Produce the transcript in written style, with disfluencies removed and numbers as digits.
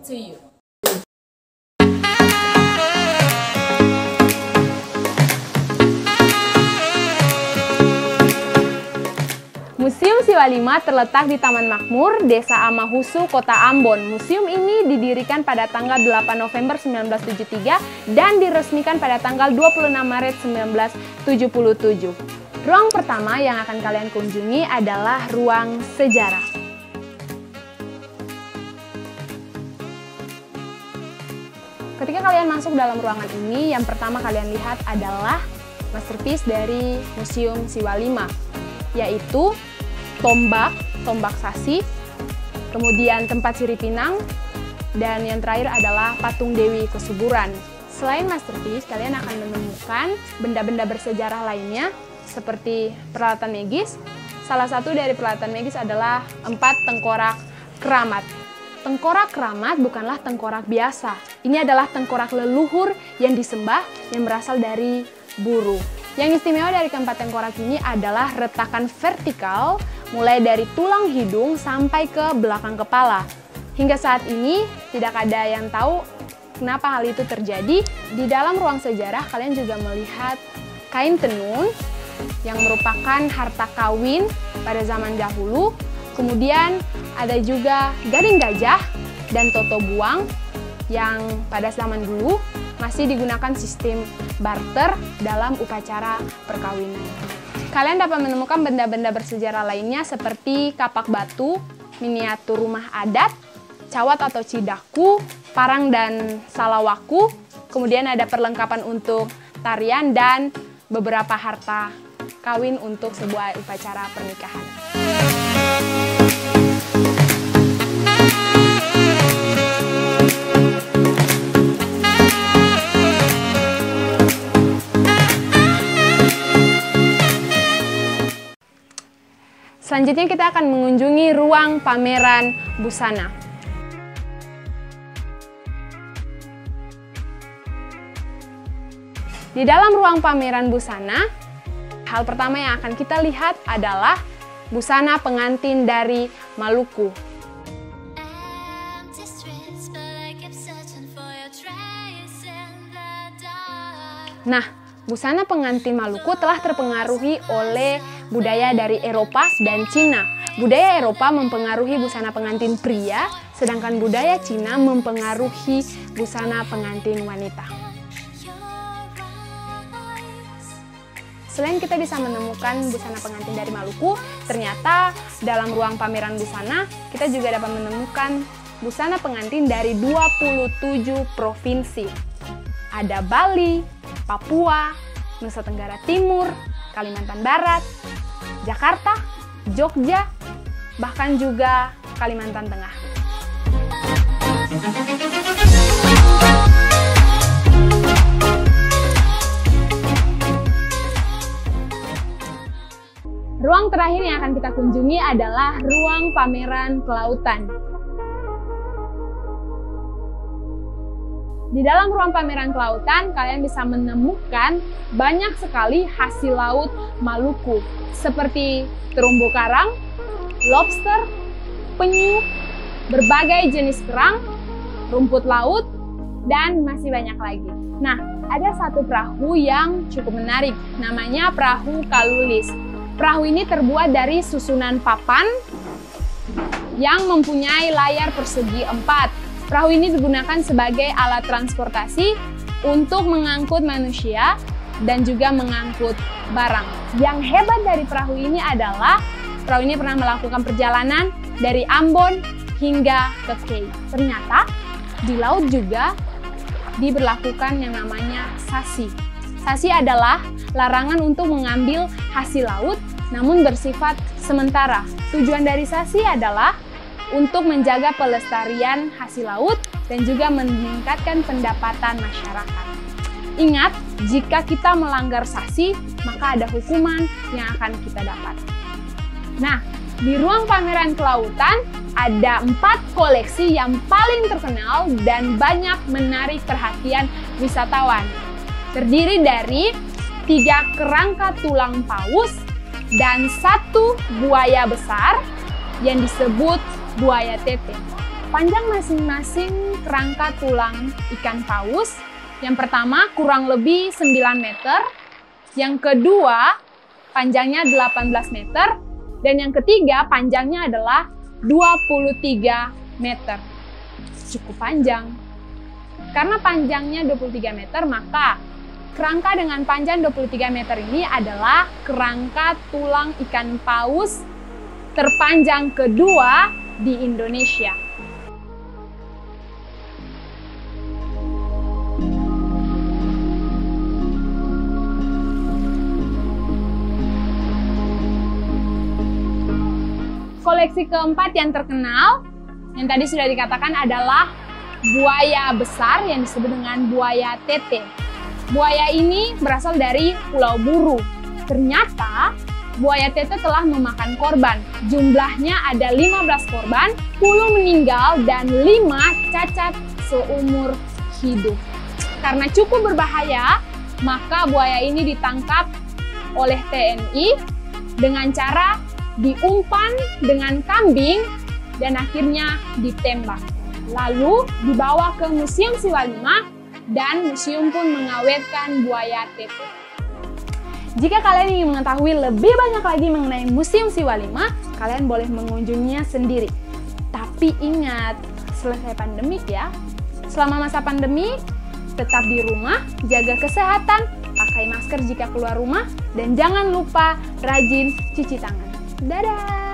to you. Museum Siwa V terletak di Taman Makmur, Desa Amahusu, Kota Ambon. Museum ini didirikan pada tanggal 8 November 1973 dan diresmikan pada tanggal 26 Maret 1977. Ruang pertama yang akan kalian kunjungi adalah ruang sejarah. Ketika kalian masuk dalam ruangan ini, yang pertama kalian lihat adalah masterpiece dari Museum Siwa V, yaitu tombak sasi, kemudian tempat sirip pinang, dan yang terakhir adalah patung Dewi Kesuburan. Selain masterpiece, kalian akan menemukan benda-benda bersejarah lainnya seperti peralatan magis. Salah satu dari peralatan magis adalah 4 tengkorak keramat. Tengkorak keramat bukanlah tengkorak biasa. Ini adalah tengkorak leluhur yang disembah yang berasal dari buru. Yang istimewa dari keempat tengkorak ini adalah retakan vertikal mulai dari tulang hidung sampai ke belakang kepala. Hingga saat ini tidak ada yang tahu kenapa hal itu terjadi. Di dalam ruang sejarah kalian juga melihat kain tenun yang merupakan harta kawin pada zaman dahulu. Kemudian ada juga gading gajah dan toto buang yang pada zaman dulu masih digunakan sistem barter dalam upacara perkawinan. Kalian dapat menemukan benda-benda bersejarah lainnya seperti kapak batu, miniatur rumah adat, cawat atau cidaku, parang dan salawaku, kemudian ada perlengkapan untuk tarian dan beberapa harta kawin untuk sebuah upacara pernikahan. Selanjutnya kita akan mengunjungi ruang pameran busana. Di dalam ruang pameran busana, hal pertama yang akan kita lihat adalah busana pengantin dari Maluku. Nah, busana pengantin Maluku telah terpengaruhi oleh budaya dari Eropa dan Cina. Budaya Eropa mempengaruhi busana pengantin pria, sedangkan budaya Cina mempengaruhi busana pengantin wanita. Selain kita bisa menemukan busana pengantin dari Maluku, ternyata dalam ruang pameran busana, kita juga dapat menemukan busana pengantin dari 27 provinsi. Ada Bali, Papua, Nusa Tenggara Timur, Kalimantan Barat, Jakarta, Jogja, bahkan juga Kalimantan Tengah. Ruang terakhir yang akan kita kunjungi adalah ruang pameran kelautan. Di dalam ruang pameran kelautan, kalian bisa menemukan banyak sekali hasil laut Maluku, seperti terumbu karang, lobster, penyu, berbagai jenis kerang, rumput laut, dan masih banyak lagi. Nah, ada satu perahu yang cukup menarik, namanya perahu Kalulis. Perahu ini terbuat dari susunan papan yang mempunyai layar persegi 4. Perahu ini digunakan sebagai alat transportasi untuk mengangkut manusia dan juga mengangkut barang. Yang hebat dari perahu ini adalah perahu ini pernah melakukan perjalanan dari Ambon hingga ke Kei. Ternyata di laut juga diberlakukan yang namanya sasi. Sasi adalah larangan untuk mengambil hasil laut namun bersifat sementara. Tujuan dari sasi adalah untuk menjaga pelestarian hasil laut dan juga meningkatkan pendapatan masyarakat. Ingat, jika kita melanggar sasi, maka ada hukuman yang akan kita dapat. Nah, di ruang pameran kelautan ada 4 koleksi yang paling terkenal dan banyak menarik perhatian wisatawan. Terdiri dari 3 kerangka tulang paus dan 1 buaya besar yang disebut buaya tete. Panjang masing-masing kerangka tulang ikan paus, yang pertama kurang lebih 9 meter, yang kedua panjangnya 18 meter, dan yang ketiga panjangnya adalah 23 meter. Cukup panjang. Karena panjangnya 23 meter, maka kerangka dengan panjang 23 meter ini adalah kerangka tulang ikan paus terpanjang kedua di Indonesia. Koleksi keempat yang terkenal, yang tadi sudah dikatakan adalah buaya besar yang disebut dengan buaya tete. Buaya ini berasal dari Pulau Buru. Ternyata buaya tete telah memakan korban. Jumlahnya ada 15 korban, 10 meninggal, dan 5 cacat seumur hidup. Karena cukup berbahaya, maka buaya ini ditangkap oleh TNI dengan cara diumpan dengan kambing dan akhirnya ditembak. Lalu dibawa ke Museum Siwa V dan museum pun mengawetkan buaya tete. Jika kalian ingin mengetahui lebih banyak lagi mengenai Museum Siwa V, kalian boleh mengunjunginya sendiri. Tapi ingat, selesai pandemi ya. Selama masa pandemi, tetap di rumah, jaga kesehatan, pakai masker jika keluar rumah, dan jangan lupa rajin cuci tangan. Dadah!